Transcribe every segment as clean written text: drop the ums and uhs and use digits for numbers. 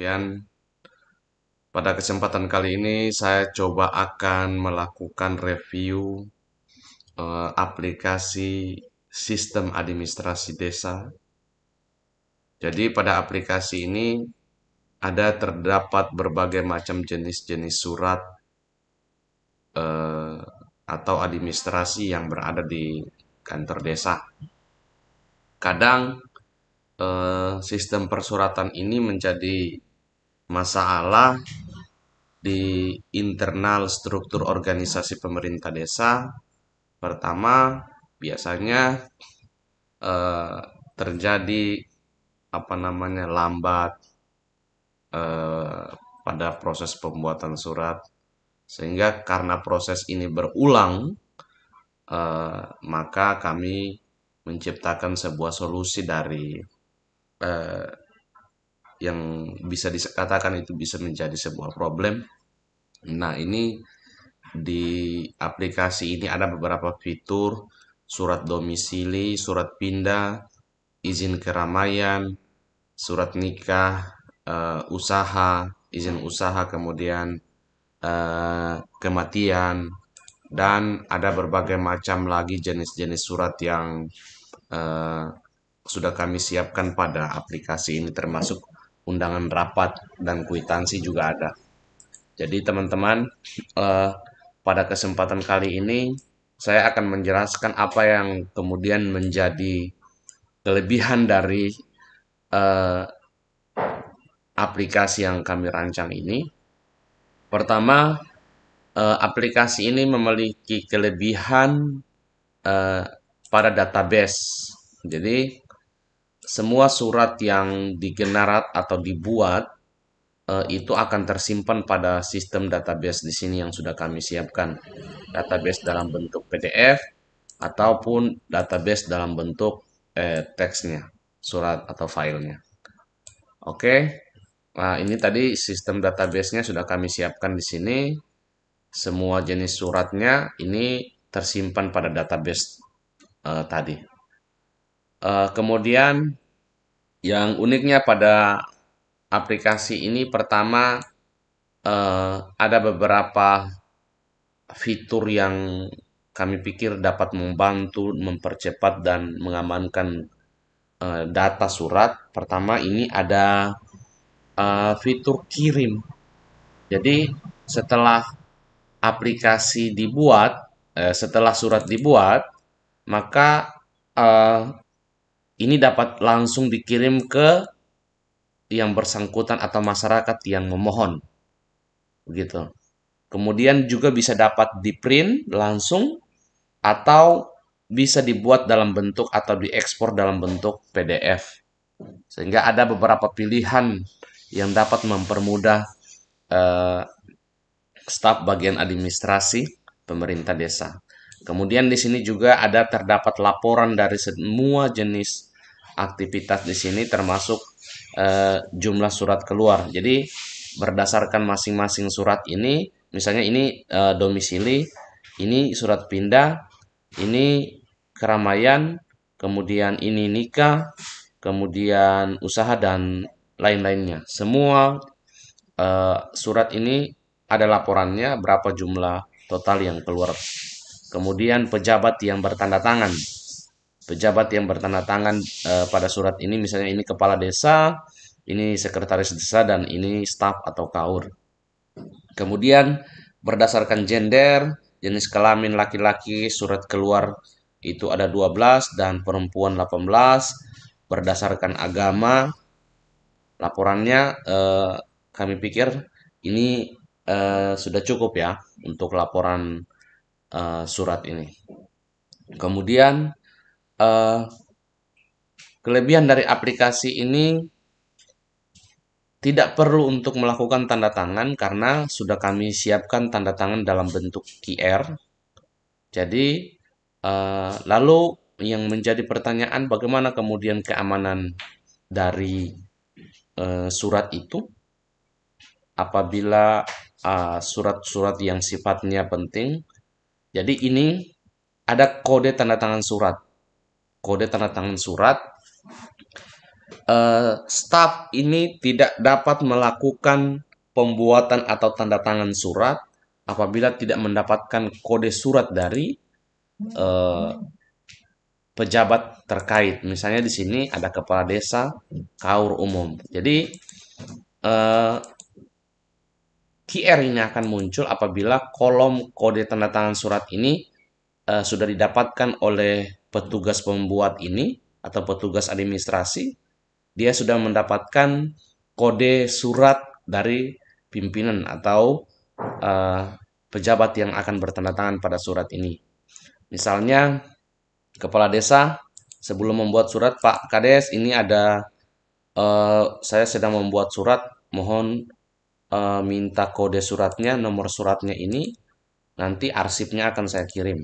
sekalian, pada kesempatan kali ini saya coba akan melakukan review aplikasi sistem administrasi desa. Jadi pada aplikasi ini terdapat berbagai macam jenis-jenis surat eh, atau administrasi yang berada di kantor desa. Kadang sistem persuratan ini menjadi masalah di internal struktur organisasi pemerintah desa. Pertama, biasanya eh, terjadi lambat eh, pada proses pembuatan surat, sehingga karena proses ini berulang, maka kami menciptakan sebuah solusi dari eh, yang bisa dikatakan itu bisa menjadi sebuah problem. Nah, ini di aplikasi ini ada beberapa fitur: surat domisili, surat pindah, izin keramaian, surat nikah, usaha, izin usaha, kemudian kematian, dan ada berbagai macam lagi jenis-jenis surat yang eh, sudah kami siapkan pada aplikasi ini, termasuk undangan rapat dan kwitansi juga ada. Jadi teman-teman, eh, pada kesempatan kali ini saya akan menjelaskan apa yang kemudian menjadi kelebihan dari eh, aplikasi yang kami rancang ini. Pertama, aplikasi ini memiliki kelebihan eh, pada database. Jadi semua surat yang digenerate atau dibuat itu akan tersimpan pada sistem database di sini yang sudah kami siapkan. Database dalam bentuk PDF ataupun database dalam bentuk teksnya, surat atau filenya. Oke, nah ini tadi sistem database-nya sudah kami siapkan di sini. Semua jenis suratnya ini tersimpan pada database tadi. Kemudian yang uniknya pada aplikasi ini, pertama, ada beberapa fitur yang kami pikir dapat membantu mempercepat dan mengamankan data surat. Pertama, ini ada fitur kirim. Jadi setelah aplikasi dibuat, setelah surat dibuat, maka eh, ini dapat langsung dikirim ke yang bersangkutan atau masyarakat yang memohon, begitu. Kemudian juga bisa dapat di print langsung atau bisa dibuat dalam bentuk atau diekspor dalam bentuk PDF. Sehingga ada beberapa pilihan yang dapat mempermudah eh, staf bagian administrasi pemerintah desa. Kemudian di sini juga terdapat laporan dari semua jenis aktivitas di sini, termasuk jumlah surat keluar. Jadi berdasarkan masing-masing surat ini, misalnya ini domisili, ini surat pindah, ini keramaian, kemudian ini nikah, kemudian usaha dan lain-lainnya. Semua surat ini ada laporannya, berapa jumlah total yang keluar. Kemudian pejabat yang bertanda tangan. Pejabat yang bertanda tangan pada surat ini, misalnya ini kepala desa, ini sekretaris desa, dan ini staf atau kaur. Kemudian berdasarkan gender, jenis kelamin laki-laki, surat keluar itu ada 12 dan perempuan 18. Berdasarkan agama, laporannya kami pikir ini sudah cukup ya untuk laporan surat ini. Kemudian eh, kelebihan dari aplikasi ini tidak perlu untuk melakukan tanda tangan karena sudah kami siapkan tanda tangan dalam bentuk QR. Jadi lalu yang menjadi pertanyaan, bagaimana kemudian keamanan dari surat itu apabila surat-surat yang sifatnya penting. Jadi ini ada kode tanda tangan surat. Kode tanda tangan surat staf ini tidak dapat melakukan pembuatan atau tanda tangan surat apabila tidak mendapatkan kode surat dari eh, pejabat terkait. Misalnya di sini ada kepala desa, kaur umum. Jadi eh, QR ini akan muncul apabila kolom kode tanda tangan surat ini sudah didapatkan oleh petugas pembuat ini atau petugas administrasi. Dia sudah mendapatkan kode surat dari pimpinan atau eh, pejabat yang akan bertanda tangan pada surat ini. Misalnya kepala desa sebelum membuat surat, Pak Kades, ini ada saya sedang membuat surat, mohon minta kode suratnya, nomor suratnya ini, nanti arsipnya akan saya kirim.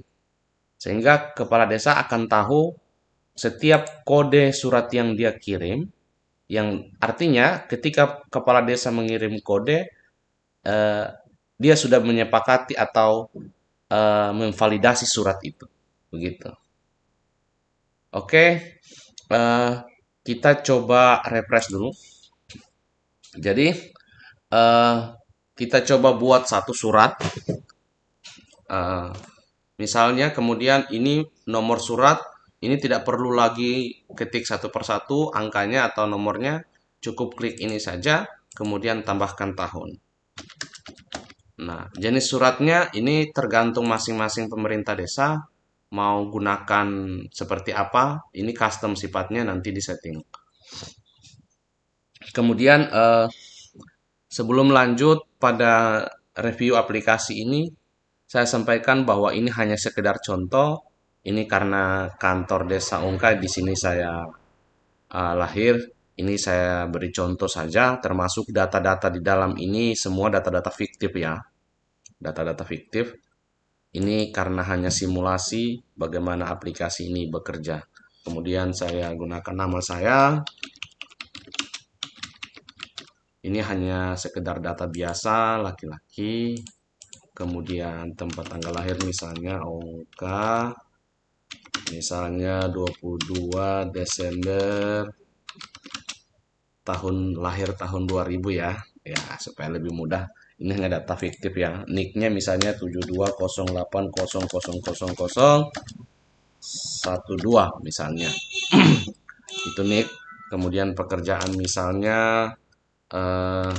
Sehingga kepala desa akan tahu setiap kode surat yang dia kirim, yang artinya ketika kepala desa mengirim kode, eh, dia sudah menyepakati atau memvalidasi surat itu. Begitu. Oke, eh, kita coba refresh dulu. Jadi, eh, kita coba buat satu surat. Eh, Misalnya kemudian ini nomor surat, ini tidak perlu lagi ketik satu persatu angkanya atau nomornya, cukup klik ini saja, kemudian tambahkan tahun. Nah, jenis suratnya ini tergantung masing-masing pemerintah desa mau gunakan seperti apa, ini custom sifatnya nanti disetting. Kemudian sebelum lanjut pada review aplikasi ini, saya sampaikan bahwa ini hanya sekedar contoh. Ini karena kantor Desa Ungkai di sini saya lahir. Ini saya beri contoh saja, termasuk data-data di dalam ini semua data-data fiktif ya. Data-data fiktif. Ini karena hanya simulasi bagaimana aplikasi ini bekerja. Kemudian saya gunakan nama saya. Ini hanya sekedar data biasa, laki-laki. Kemudian tempat tanggal lahir misalnya Ongka. Misalnya 22 Desember tahun lahir tahun 2000 ya. Ya, supaya lebih mudah. Ini hanya data fiktif ya. Nicknya misalnya 7208000012 misalnya. Itu nick. Kemudian pekerjaan misalnya eh,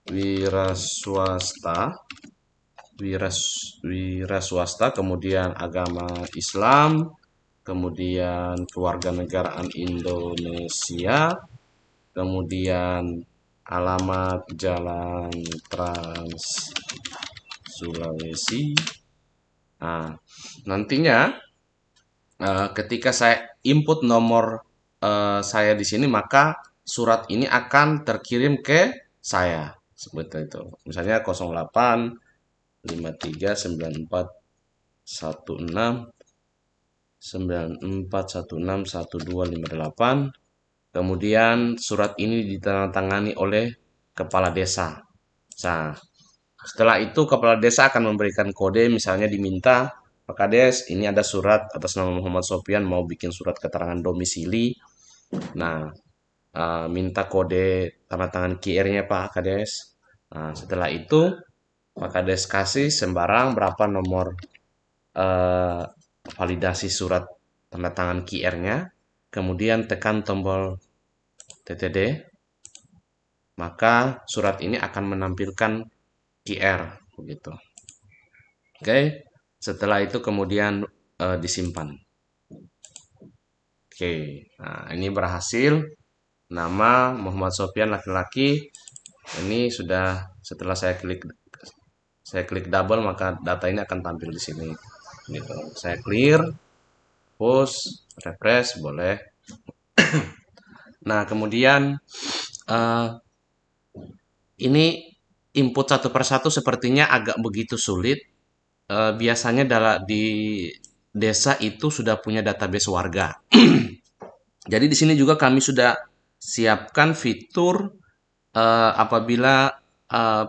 wira swasta, wira swasta, kemudian agama Islam, kemudian kewarganegaraan Indonesia, kemudian alamat Jalan Trans Sulawesi. Nah, nantinya ketika saya input nomor saya di sini, maka surat ini akan terkirim ke saya seperti itu. Misalnya 08 53 94 16 94161258. Kemudian surat ini ditandatangani oleh kepala desa. Nah, setelah itu kepala desa akan memberikan kode, misalnya diminta, Pak Kades, ini ada surat atas nama Muhammad Sofian mau bikin surat keterangan domisili. Nah, minta kode tanda tangan QR-nya Pak Kades. Nah, setelah itu Pak Kades kasih sembarang berapa nomor validasi surat tanda tangan QR-nya, kemudian tekan tombol TTD, maka surat ini akan menampilkan QR begitu. Oke, setelah itu kemudian disimpan. Oke, nah ini berhasil. Nama Muhammad Sofian laki-laki. Ini sudah setelah saya klik double maka data ini akan tampil di sini. Gitu. Saya clear, push, refresh boleh. Nah, kemudian uh, ini input satu persatu sepertinya agak begitu sulit. Biasanya di desa itu sudah punya database warga. Jadi di sini juga kami sudah siapkan fitur apabila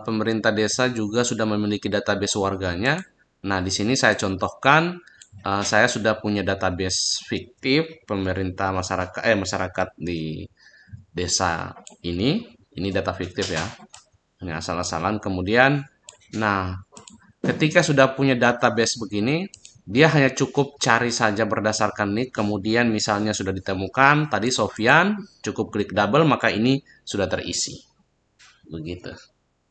pemerintah desa juga sudah memiliki database warganya. Nah, di sini saya contohkan saya sudah punya database fiktif pemerintah masyarakat di desa ini data fiktif ya, ini asal-asalan. Kemudian, nah, ketika sudah punya database begini, dia hanya cukup cari saja berdasarkan nick, kemudian misalnya sudah ditemukan, tadi Sofyan, cukup klik double, maka ini sudah terisi. Begitu.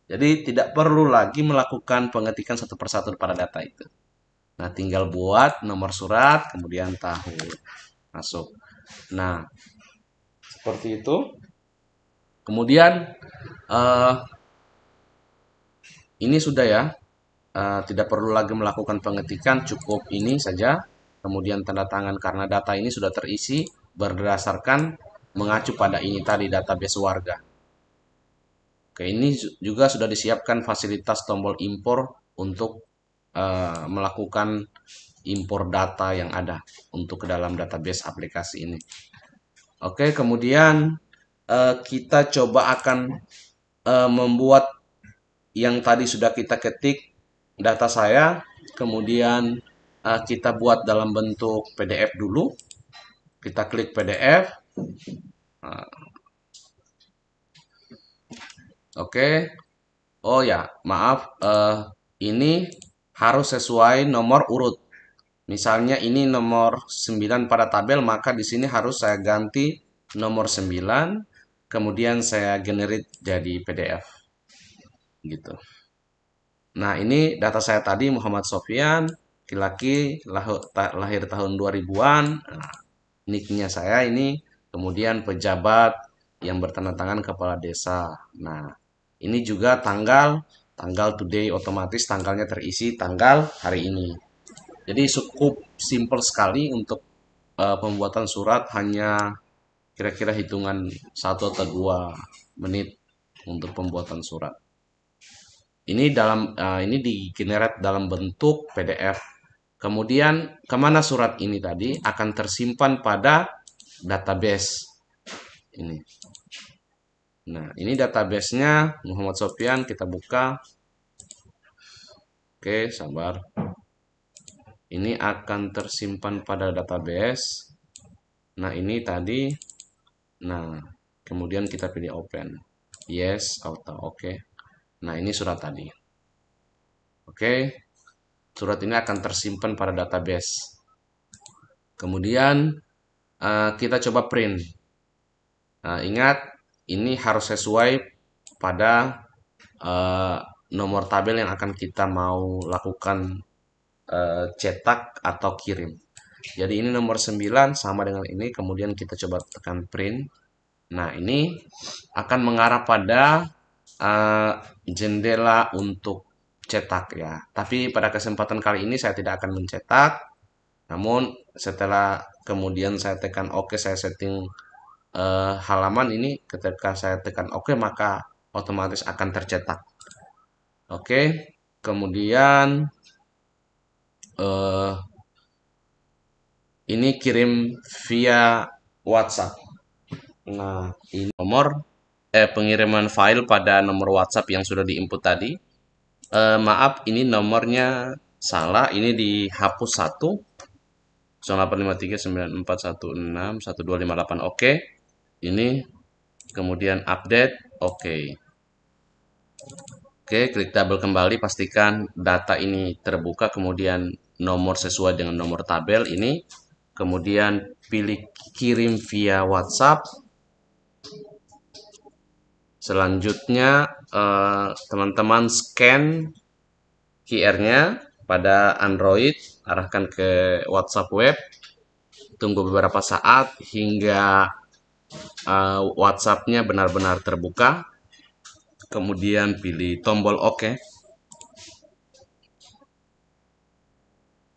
Jadi tidak perlu lagi melakukan pengetikan satu persatu pada data itu. Nah, tinggal buat nomor surat, kemudian tahun, masuk. Nah, seperti itu. Kemudian, eh, ini sudah ya, tidak perlu lagi melakukan pengetikan, cukup ini saja. Kemudian tanda tangan karena data ini sudah terisi berdasarkan mengacu pada ini tadi database warga. Oke, ini juga sudah disiapkan fasilitas tombol impor untuk melakukan impor data yang ada untuk ke dalam database aplikasi ini. Oke, kemudian kita coba akan membuat yang tadi sudah kita ketik data saya, kemudian kita buat dalam bentuk PDF dulu. Kita klik PDF. Oke. Oh ya, maaf. Ini harus sesuai nomor urut. Misalnya ini nomor 9 pada tabel, maka di sini harus saya ganti nomor 9, kemudian saya generate jadi PDF. Gitu. Nah, ini data saya tadi Muhammad Sofyan, laki-laki, lahir tahun 2000-an. Nah, nicknya saya ini, kemudian pejabat yang bertanda tangan kepala desa. Nah, ini juga tanggal today, otomatis tanggalnya terisi tanggal hari ini. Jadi cukup simple sekali untuk pembuatan surat, hanya kira-kira hitungan 1 atau 2 menit untuk pembuatan surat. Ini di-generate dalam bentuk PDF. Kemudian kemana surat ini tadi akan tersimpan pada database ini. Nah, ini database-nya Muhammad Sofyan, kita buka. Oke, sabar. Ini akan tersimpan pada database. Nah, ini tadi. Nah, kemudian kita pilih open. Yes, auto. Oke. Nah, ini surat tadi. Oke. Surat ini akan tersimpan pada database. Kemudian kita coba print. Nah, ingat ini harus sesuai pada nomor tabel yang akan kita mau lakukan cetak atau kirim. Jadi ini nomor 9 sama dengan ini, kemudian kita coba tekan print. Nah, ini akan mengarah pada jendela untuk cetak ya. Tapi pada kesempatan kali ini saya tidak akan mencetak. Namun setelah kemudian saya tekan OK, saya setting halaman ini, ketika saya tekan OK maka otomatis akan tercetak. Oke, kemudian ini kirim via WhatsApp. Nah, ini nomor pengiriman file pada nomor WhatsApp yang sudah diinput tadi. Maaf, ini nomornya salah. Ini dihapus 1. 085394161258. Oke. Ini kemudian update. Oke. Oke, klik double kembali, pastikan data ini terbuka, kemudian nomor sesuai dengan nomor tabel ini. Kemudian pilih kirim via WhatsApp. Selanjutnya teman-teman scan QR-nya pada Android, arahkan ke WhatsApp web. Tunggu beberapa saat hingga WhatsApp-nya benar-benar terbuka. Kemudian pilih tombol OK.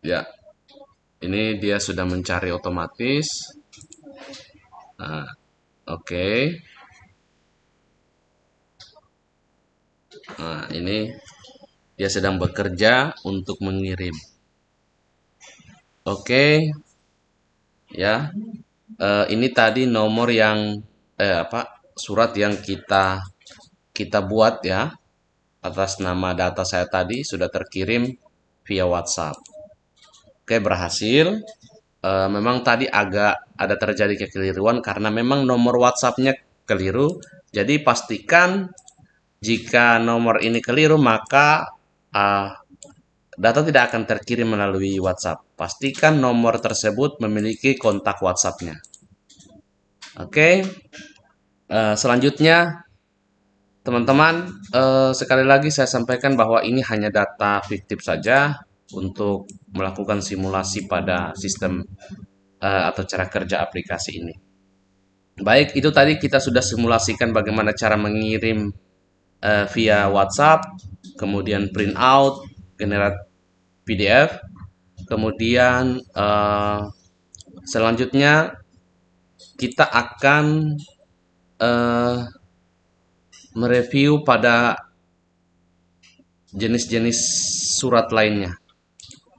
Ya, ini dia sudah mencari otomatis. Nah, OK. Nah, ini dia sedang bekerja untuk mengirim. Oke. Ya. Ini tadi nomor yang surat yang kita buat ya, atas nama data saya tadi sudah terkirim via WhatsApp. Oke, berhasil. Memang tadi agak ada terjadi kekeliruan karena memang nomor WhatsApp-nya keliru. Jadi pastikan jika nomor ini keliru, maka data tidak akan terkirim melalui WhatsApp. Pastikan nomor tersebut memiliki kontak WhatsApp-nya. Oke, selanjutnya teman-teman, sekali lagi saya sampaikan bahwa ini hanya data fiktif saja untuk melakukan simulasi pada sistem atau cara kerja aplikasi ini. Baik, itu tadi kita sudah simulasikan bagaimana cara mengirim via WhatsApp, kemudian print out, generate PDF, kemudian selanjutnya kita akan mereview pada jenis-jenis surat lainnya.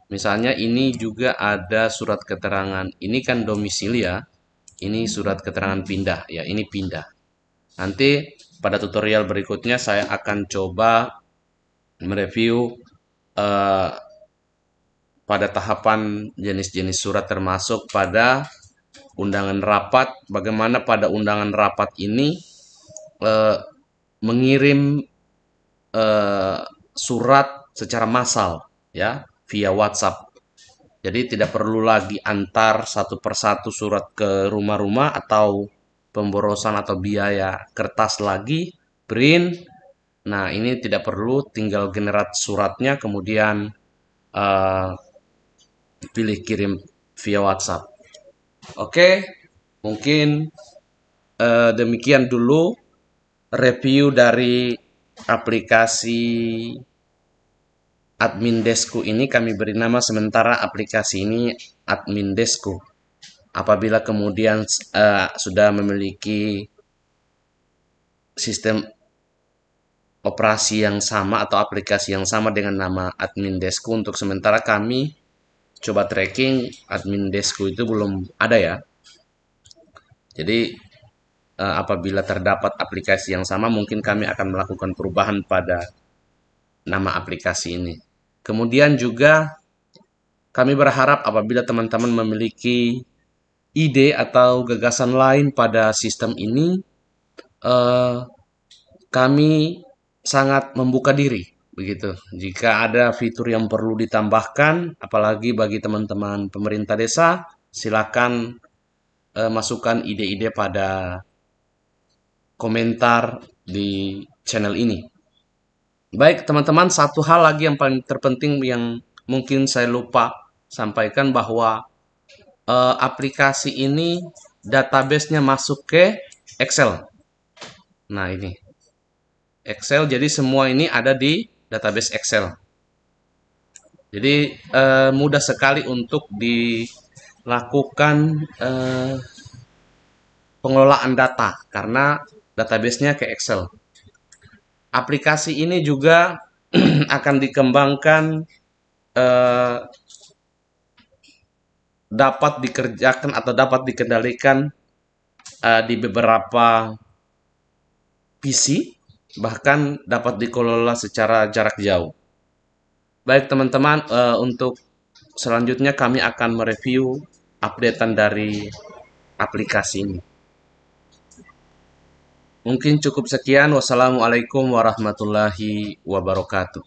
Misalnya ini juga ada surat keterangan, ini kan domisili ya, ini surat keterangan pindah, ya ini pindah. Nanti pada tutorial berikutnya saya akan coba mereview pada tahapan jenis-jenis surat termasuk pada undangan rapat, bagaimana pada undangan rapat ini mengirim surat secara massal ya via WhatsApp. Jadi tidak perlu lagi antar satu persatu surat ke rumah-rumah atau pemborosan atau biaya kertas lagi, print. Nah, ini tidak perlu, tinggal generate suratnya kemudian pilih kirim via WhatsApp. Oke, mungkin demikian dulu review dari aplikasi Admin Desku ini. Kami beri nama sementara aplikasi ini Admin Desku. Apabila kemudian sudah memiliki sistem operasi yang sama atau aplikasi yang sama dengan nama Admin Desku, untuk sementara kami coba tracking Admin Desku itu belum ada ya. Jadi apabila terdapat aplikasi yang sama, mungkin kami akan melakukan perubahan pada nama aplikasi ini. Kemudian juga kami berharap apabila teman-teman memiliki ide atau gagasan lain pada sistem ini, kami sangat membuka diri begitu. Jika ada fitur yang perlu ditambahkan, apalagi bagi teman-teman pemerintah desa, silakan masukkan ide-ide pada komentar di channel ini. Baik teman-teman, satu hal lagi yang paling terpenting yang mungkin saya lupa sampaikan, bahwa aplikasi ini database-nya masuk ke Excel. Nah ini Excel, jadi semua ini ada di database Excel. Jadi mudah sekali untuk dilakukan pengelolaan data karena database-nya ke Excel. Aplikasi ini juga akan dikembangkan, dapat dikerjakan atau dapat dikendalikan di beberapa PC, bahkan dapat dikelola secara jarak jauh. Baik teman-teman, untuk selanjutnya kami akan mereview updatean dari aplikasi ini. Mungkin cukup sekian. Wassalamualaikum warahmatullahi wabarakatuh.